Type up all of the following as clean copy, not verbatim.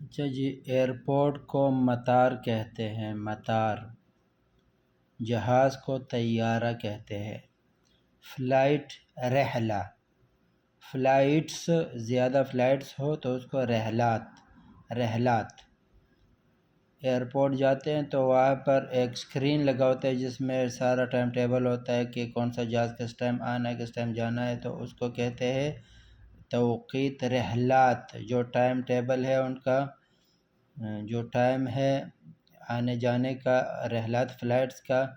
اچھا جی، ایئرپورٹ کو مطار کہتے ہیں، مطار۔ جہاز کو طیارہ کہتے ہیں۔ فلائٹ رحلہ، فلائٹس زیادہ فلائٹس ہو تو اس کو رحلات۔ ایئرپورٹ جاتے ہیں تو وہاں پر ایک اسکرین لگا ہوتا ہے جس میں سارا ٹائم ٹیبل ہوتا ہے کہ کون سا جہاز کس ٹائم آنا ہے، کس ٹائم جانا ہے، تو اس کو کہتے ہیں توقیت رحلات۔ جو ٹائم ٹیبل ہے ان کا، جو ٹائم ہے آنے جانے کا رحلات فلائٹس کا،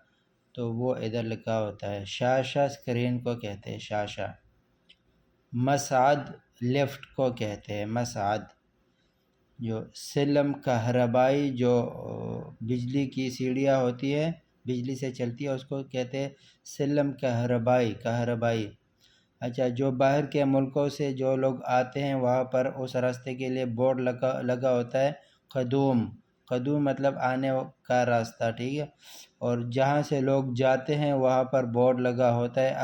تو وہ ادھر لکھا ہوتا ہے۔ شاشہ اسکرین کو کہتے ہیں، شاشہ۔ مصعد لفٹ کو کہتے ہیں، مصعد۔ جو سلم کہربائی، جو بجلی کی سیڑھیاں ہوتی ہے، بجلی سے چلتی ہے، اس کو کہتے ہیں سلم کہربائی۔ اچھا، جو باہر کے ملکوں سے جو لوگ آتے ہیں وہاں پر اس راستے کے لیے بورڈ لگا ہوتا ہے، قدوم مطلب آنے کا راستہ، ٹھیک ہے۔ اور جہاں سے لوگ جاتے ہیں وہاں پر بورڈ لگا ہوتا ہے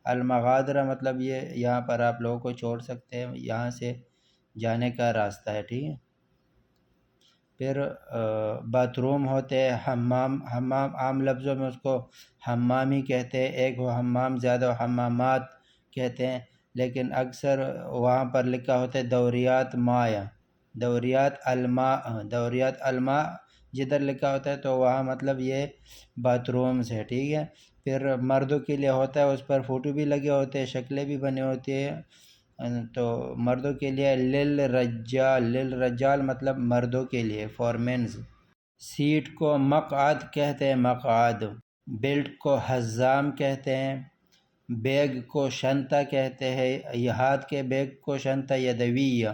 المغادرہ مطلب یہ یہاں پر آپ لوگوں کو چھوڑ سکتے ہیں، یہاں سے جانے کا راستہ ہے، ٹھیک ہے۔ پھر باتھ روم ہوتے ہیں، حمام عام لفظوں میں اس کو حمام ہی کہتے ہیں، ایک وہ حمام زیادہ حمامات کہتے ہیں، لیکن اکثر وہاں پر لکھا ہوتا ہے دوریات الماء جدھر لکھا ہوتا ہے تو وہاں مطلب یہ باتھ رومز ہے، ٹھیک ہے۔ پھر مردوں کے لیے ہوتا ہے، اس پر فوٹو بھی لگے ہوتے ہیں، شکلیں بھی بنے ہوتی ہیں، تو مردوں کے لیے للرجال مطلب مردوں کے لیے، فار مینز۔ سیٹ کو مقعد کہتے ہیں، مقعد۔ بیلٹ کو حزام کہتے ہیں۔ بیگ کو شنطہ کہتے ہیں، ہاتھ کے بیگ کو شنطہ یدویہ۔